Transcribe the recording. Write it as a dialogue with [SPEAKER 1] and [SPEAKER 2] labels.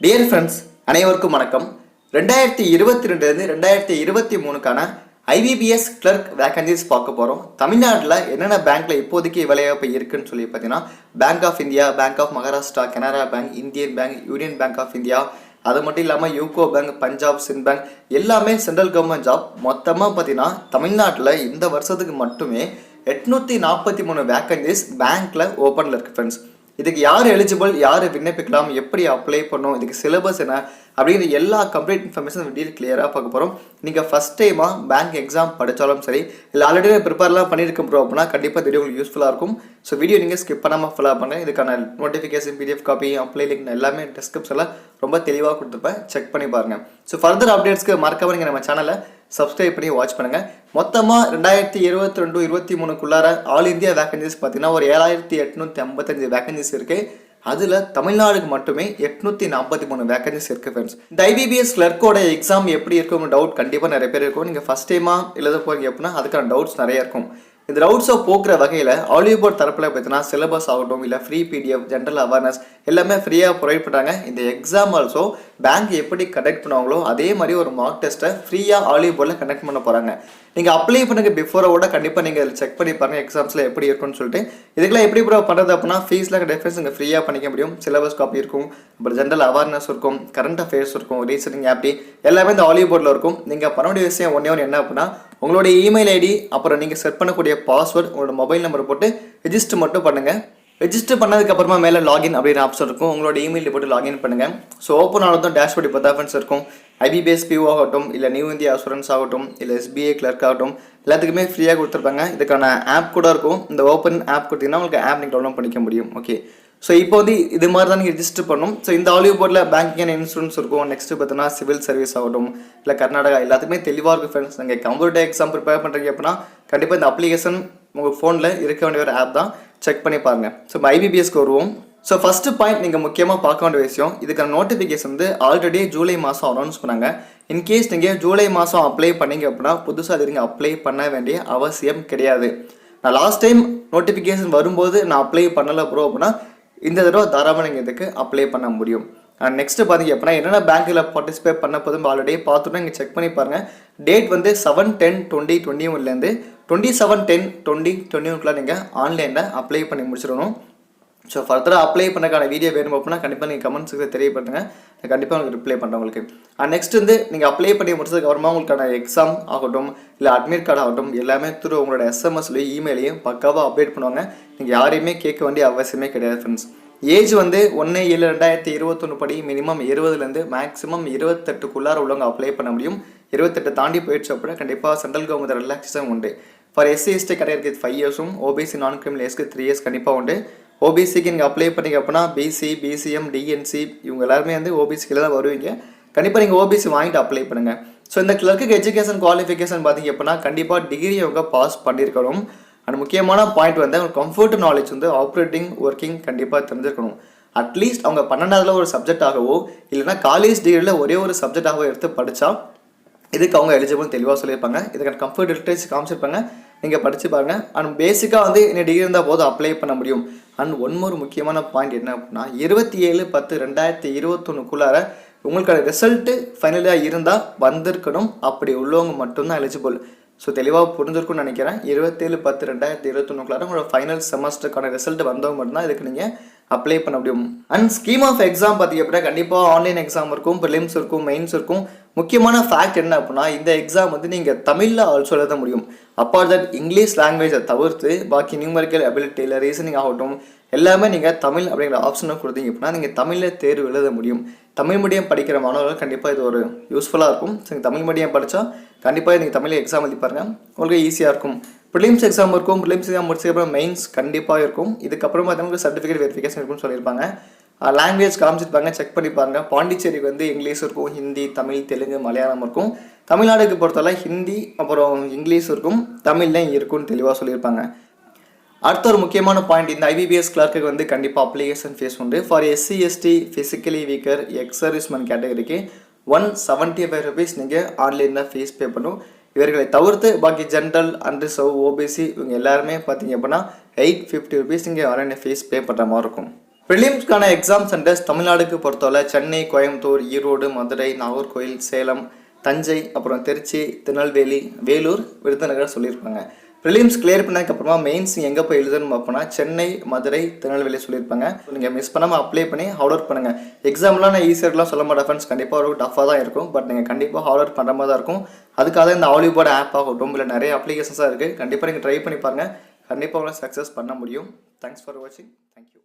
[SPEAKER 1] Dear friends, அனைவருக்கும் வணக்கம். 2022 2023க்கான IBPS clerk vacancies பார்க்க போகிறோம். தமிழ்நாட்டில் என்னென்ன பேங்க்கில் இப்போதைக்கு வேலைவாய்ப்பு இருக்குன்னு சொல்லி பார்த்தீங்கன்னா, bank of India, bank of Maharashtra, Canara bank, Indian bank, union bank of India, அது மட்டும் இல்லாமல் UCO bank, Punjab Sind bank எல்லாமே சென்ட்ரல் கவர்மெண்ட் ஜாப். மொத்தமாக பார்த்தீங்கன்னா தமிழ்நாட்டில் இந்த வருஷத்துக்கு மட்டுமே 843 வேகன்சிஸ் பேங்க்கில் ஓப்பனில் இருக்குது ஃப்ரெண்ட்ஸ். இதுக்கு யார் எலிஜிபிள், யார் விண்ணப்பிக்கலாம், எப்படி அப்ளை பண்ணணும், இதுக்கு சிலபஸ் என்ன அப்படிங்கிற எல்லா கம்ப்ளீட் இன்ஃபர்மேஷன் வீடியோ கிளியராக பார்க்க போகிறோம். நீங்கள் ஃபஸ்ட் டைமாக பேங்க் எக்ஸாம் படித்தாலும் சரி, இல்லை ஆல்ரெடி ப்ரிப்பேர்லாம் பண்ணியிருக்க ப்ரோ அப்படின்னா கண்டிப்பாக வீடியோ உங்களுக்கு யூஸ்ஃபுல்லாக இருக்கும். ஸோ வீடியோ நீங்கள் ஸ்கிப் பண்ணாமல் ஃபுல்லாக பண்ணுங்கள். இதுக்கான notification, PDF copy, apply link எல்லாமே டிஸ்கிரிப்ஷனில் ரொம்ப தெளிவாக கொடுத்துருப்பேன், செக் பண்ணி பாருங்கள். ஸோ ஃபர்தர் அப்டேட்ஸ்க்கு மறக்காம நீங்கள் நம்ம சேனலை சப்ஸ்கிரைப் பண்ணி வாட்ச் பண்ணுங்கள். மொத்தமாக 2022-23க்குள்ளார ஆல் இந்தியா வேகன்சிஸ் பார்த்தீங்கன்னா ஒரு 7855 வேகன்சிஸ் இருக்குது. அதில் தமிழ்நாடுக்கு மட்டுமே 843 வேகன்சிஸ் இருக்குது ஃப்ரெண்ட்ஸ். இந்த ஐபிபிஎஸ் கிளர்க்கோட எக்ஸாம் எப்படி இருக்கும்னு டவுட் கண்டிப்பாக நிறைய பேர் இருக்கும். நீங்கள் ஃபஸ்ட் டைமாக எழுத போகிறீங்க அப்படின்னா அதுக்கான டவுட்ஸ் நிறையா இருக்கும். இந்த டவுட்ஸை போக்குற வகையில் ஆலிவ் போர்ட் தரப்பில் பார்த்தீங்கன்னா சிலபஸ் ஆகட்டும், இல்லை ஃப்ரீ பிடிஎஃப், ஜென்ரல் அவேர்னஸ் எல்லாமே ஃப்ரீயாக ப்ரொவைட் பண்ணுறாங்க. இந்த எக்ஸாம் ஆல்சோ பேங்க் எப்படி கண்டக்ட் பண்ணுவாங்களோ அதே மாதிரி ஒரு மார்க் டெஸ்ட்டை ஃப்ரீயாக ஆலிவ் போர்டில் கண்டக்ட் பண்ண போகிறாங்க. நீங்கள் அப்ளை பண்ணுங்க பிஃபோரோட கண்டிப்பாக நீங்கள் செக் பண்ணி பாருங்கள் எக்ஸாம்ஸில் எப்படி இருக்குன்னு சொல்லிட்டு. இதுக்கெல்லாம் எப்படி ப்ரோ பண்ணுறது அப்படின்னா, ஃபீஸ்லாம் டிஃபரன்ஸ் நீங்கள் ஃப்ரீயாக பண்ணிக்க முடியும். சிலபஸ் காப்பி இருக்கும், அப்புறம் ஜென்ரல் அவேர்னஸ் இருக்கும், கரண்ட் அஃபேர்ஸ் இருக்கும், ரீசனிங் ஆப்டி எல்லாமே இந்த ஆலிவ் போர்டில் இருக்கும். நீங்கள் பண்ண வேண்டிய விஷயம் ஒன்றே என்ன அப்படின்னா, உங்களுடைய இமெயில் ஐடி அப்புறம் நீங்கள் செட் பண்ணக்கூடிய பாஸ்வேர்டு, உங்களோட மொபைல் நம்பர் போட்டு ரெஜிஸ்டர் மட்டும் பண்ணுங்கள். ரெஜிஸ்டர் பண்ணதுக்கப்புறமா மேலே லாகின் அப்படின்னு ஆப்ஷன் இருக்கும். உங்களோட இமெயில் போட்டு லாகின் பண்ணுங்கள். ஸோ ஓப்பன் ஆனதும் டேஷ்போர்ட் இப்போ தான் ஃப்ரெண்ட்ஸ் இருக்கும். ஐபிபிஎஸ் பிஓ ஆகட்டும், இல்லை நியூ இந்தியா அசூரன்ஸ் ஆகட்டும், இல்லை எஸ்பிஐ கிளர்க் ஆகட்டும், எல்லாத்துக்குமே ஃப்ரீயாக கொடுத்துருப்பாங்க. இதுக்கான ஆப் கூட இருக்கும். இந்த ஓப்பன் ஆப் கொடுத்தீங்கன்னா உங்களுக்கு ஆப் நீங்கள் டவுன்லோட் பண்ணிக்க முடியும். ஓகே, ஸோ இப்போ இது மாதிரி தான் நீங்கள் ரெஜிஸ்டர் பண்ணணும். ஸோ இந்த ஆலிவ் போர்டில் பேங்கிங் அண்ட் இன்சூரன்ஸ் இருக்கும். நெக்ஸ்ட்டு பார்த்தீங்கன்னா சிவில் சர்வீஸ் ஆகட்டும், இல்லை கர்நாடகா எல்லாத்துக்குமே தெளிவாக இருக்கும் ஃப்ரெண்ட்ஸ். நீங்கள் கம்ப்யூட்டர் எக்ஸாம் ப்ரிப்பேர் பண்ணுறீங்க அப்படின்னா கண்டிப்பாக இந்த அப்ளிகேஷன் உங்கள் ஃபோனில் இருக்க வேண்டிய ஒரு ஆப் தான், செக் பண்ணி பாருங்கள். ஸோ ஐபிபிஎஸ்க்கு வருவோம். ஸோ ஃபஸ்ட்டு பாயிண்ட் நீங்கள் முக்கியமாக பார்க்க வேண்டிய விஷயம், இதுக்கான நோட்டிஃபிகேஷன் ஆல்ரெடி ஜூலை மாதம் அனௌன்ஸ் பண்ணாங்க. இன்கேஸ் நீங்கள் ஜூலை மாதம் அப்ளை பண்ணீங்க அப்படின்னா புதுசாக அது நீங்கள் அப்ளை பண்ண வேண்டிய அவசியம் கிடையாது. நான் லாஸ்ட் டைம் நோட்டிஃபிகேஷன் வரும்போது நான் அப்ளை பண்ணலை ப்ரோ அப்படின்னா இந்த தடவை தாராளமாக நீங்கள் இதுக்கு அப்ளை பண்ண முடியும். நெக்ஸ்ட்டு பார்த்தீங்க அப்படின்னா என்னென்ன பேங்க்கில் பார்ட்டிசிபேட் பண்ண போதும் ஆல்ரெடி பார்த்துட்டோம். நீங்கள் செக் பண்ணி பாருங்கள். டேட் 7/10/2021 27/10/2021 நீங்கள் ஆன்லைனில் அப்ளை பண்ணி முடிச்சிடணும். ஸோ ஃபர்தராக அப்ளை பண்ணக்கான வீடியோ வேணும் அப்படின்னா கண்டிப்பாக நீங்கள் கமெண்ட்ஸுக்கு தெரியப்படுங்க, நான் கண்டிப்பாக உங்களுக்கு ரிப்ளை பண்ணுறேன் உங்களுக்கு. நெக்ஸ்ட் நீங்கள் அப்ளை பண்ணி முடிச்சதுக்கு அப்புறமா உங்களுக்கான எக்ஸாம் ஆகட்டும், இல்லை அட்மிட் கார்டு ஆகட்டும் எல்லாமே த்ரூ உங்களோட எஸ்எம்எஸ்லையும் இமெயிலையும் பக்காவாக அப்டேட் பண்ணுவாங்க. நீங்கள் யாரையுமே கேட்க வேண்டிய அவசியமே கிடையாது ஃப்ரெண்ட்ஸ். ஏஜ் 1/7/2021 படி மினிமம் 20லேருந்து மேக்ஸிமம் 28க்குள்ளார உள்ளவங்க அப்ளை பண்ண முடியும். 28 தாண்டி போயிடுச்சு அப்படின்னா கண்டிப்பாக சென்ட்ரல் கவர்மெண்ட் ரிலாக்ஸேஷன் உண்டு. ஃபார் எஸ்சி/எஸ்டி கேட்டகரிக்கு 5 இயர்ஸும், ஓபிசி நான் கிரிமினல் எஸ்க்கு 3 இயர்ஸ் கண்டிப்பாக உண்டு. ஓபிசிக்கு நீங்கள் அப்ளை பண்ணிங்க அப்படின்னா பிசி, பிசிஎம், டிஎன்சி இவங்க எல்லாருமே ஓபிசிக்கில் தான் வருவீங்க. கண்டிப்பாக நீங்கள் ஓபிசி வாங்கிட்டு அப்ளை பண்ணுங்கள். ஸோ இந்த கிளர்க்கு எஜுகேஷன் குவாலிஃபிகேஷன் பார்த்தீங்க அப்படின்னா கண்டிப்பாக டிகிரி அவங்க பாஸ் பண்ணியிருக்கணும். அண்ட் முக்கியமான பாயிண்ட் அவங்க கம்ஃபர்ட் நாலேஜ் ஆப்ரேட்டிங் ஒர்க்கிங் கண்டிப்பாக தெரிஞ்சிருக்கணும். அட்லீஸ்ட் அவங்க 12ஆவதுல ஒரு சப்ஜெக்டாகவோ இல்லைனா காலேஜ் டிகிரியில் ஒரே ஒரு சப்ஜெக்டாகவோ எடுத்து படித்தா இதுக்கு அவங்க எலிஜிபிள் தெளிவாக சொல்லியிருப்பாங்க. இதுக்கான கம்ஃபர்ட் லிட்ரேச்சர் காமிச்சிருப்பாங்க, நீங்கள் படித்து பாருங்கள். அண்ட் பேசிக்காக என்ன டிகிரி இருந்தால் போதும் அப்ளை பண்ண முடியும். அண்ட் ஒன்மொரு முக்கியமான பாயிண்ட் என்ன அப்படின்னா 27/10/2021 உங்களுக்கான ரிசல்ட்டு ஃபைனலாக இருந்தால் வந்திருக்கணும். அப்படி உள்ளவங்க மட்டும்தான் எலிஜிபிள். ஸோ தெளிவாக புரிஞ்சிருக்குன்னு நினைக்கிறேன். 27/10/2021 உங்களோட ஃபைனல் செமஸ்டருக்கான ரிசல்ட் வந்தவங்க மட்டும்தான் இதுக்கு நீங்கள் அப்ளை பண்ண முடியும். அண்ட் ஸ்கீம் ஆஃப் எக்ஸாம் பார்த்தீங்க அப்படின்னா கண்டிப்பாக ஆன்லைன் எக்ஸாம் இருக்கும், ப்ரிலிம்ஸ் இருக்கும், மெயின்ஸ் இருக்கும். முக்கியமான ஃபேக்ட் என்ன அப்படின்னா இந்த எக்ஸாம் நீங்கள் தமிழில் ஆல்சோ எழுத முடியும். அப்பார்ட் தட் இங்கிலீஷ் லாங்குவேஜை தவிர்த்து பாக்கி நியூமரிக்கல் அபிலிட்டி இல்லை ரீசனிங் ஆகட்டும் எல்லாமே நீங்கள் தமிழ் அப்படிங்கிற ஆப்ஷனை கொடுத்தீங்க அப்படின்னா நீங்கள் தமிழில் தேர்வு எழுத முடியும். தமிழ் மீடியம் படிக்கிற மாணவர்கள் கண்டிப்பாக இது ஒரு யூஸ்ஃபுல்லாக இருக்கும். ஸோ நீங்கள் தமிழ் மீடியம் படித்தா கண்டிப்பாக நீங்கள் தமிழ் எக்ஸாம் எழுதி பாருங்கள், உங்களுக்கு ஈஸியாக இருக்கும். ப்ரிலிம்ஸ் எக்ஸாம் இருக்கும், ப்ரிலிம்ஸ் எக்ஸாம் முடிச்சதுக்கப்புறம் மெயின்ஸ் கண்டிப்பாக இருக்கும். இதுக்கப்புறம் பார்த்தீங்கன்னா சர்டிஃபிகேட் வெரிஃபிகேஷன் இருக்குன்னு சொல்லியிருப்பாங்க. லாங்குவேஜ் காமிச்சிருப்பாங்க, செக் பண்ணி பாருங்கள். பாண்டிச்சேரிக்கு இங்கிலீஷ் இருக்கும், ஹிந்தி, தமிழ், தெலுங்கு, மலையாளம் இருக்கும். தமிழ்நாடுக்கு பொறுத்தவரை ஹிந்தி அப்புறம் இங்கிலீஷ் இருக்கும், தமிழ்லையும் இருக்குன்னு தெளிவாக சொல்லியிருப்பாங்க. அடுத்த ஒரு முக்கியமான பாயிண்ட், இந்த ஐபிபிஎஸ் கிளர்க்கு கண்டிப்பாக அப்ளிகேஷன் ஃபீஸ் உண்டு. For SC ST, physically weaker, ex serviceman கேட்டகரிக்கு 175 rupees நீங்கள் ஆன்லைனில் ஃபீஸ் பே பண்ணும். இவர்களை தவிர்த்து பாக்கி ஜென்ரல், அன்ரிசர்வ், ஓபிசி இவங்க எல்லாருமே பார்த்தீங்க அப்படின்னா 850 rupees நீங்கள் ஆன்லைனில் ஃபீஸ் பே பண்ணுற மாதிரி இருக்கும். ப்ரிலிம்ஸ்க்கான எக்ஸாம் சென்டர்ஸ் தமிழ்நாடுக்கு பொறுத்தவரை சென்னை, கோயம்புத்தூர், ஈரோடு, மதுரை, நாகர்கோவில், சேலம், தஞ்சை, அப்புறம் திருச்சி, திருநெல்வேலி, வேலூர், விருதுநகர் சொல்லியிருப்பாங்க. ப்ரிலிம்ஸ் கிளியர் பண்ணதுக்கப்புறமா மெயின்ஸ் எங்கே போய் எழுதணும் பார்ப்போம்னா சென்னை, மதுரை, திருநெல்வேலி சொல்லியிருப்பாங்க. நீங்கள் மிஸ் பண்ணாமல் அப்ளை பண்ணி ஹார்ட் ஒர்க் பண்ணுங்கள். எக்ஸாம்லாம் நான் ஈஸியர்லாம் சொல்ல மாட்டேன் ஃப்ரெண்ட்ஸ், கண்டிப்பாக ஒரு டஃபாக தான் இருக்கும். பட் நீங்கள் கண்டிப்பாக ஹார்ட் ஒர்க் பண்ணுற மாதிரி தான் இருக்கும். அதுக்காக இந்த ஆலிவ் போர்டு ஆப் ஆகட்டும் இல்லை நிறைய அப்ளிகேஷன்ஸாக இருக்குது, கண்டிப்பாக நீங்கள் ட்ரை பண்ணி பாருங்கள். கண்டிப்பாக உங்களை சக்ஸஸ் பண்ண முடியும். தேங்க்ஸ் ஃபார் வாட்சிங். தேங்க்யூ.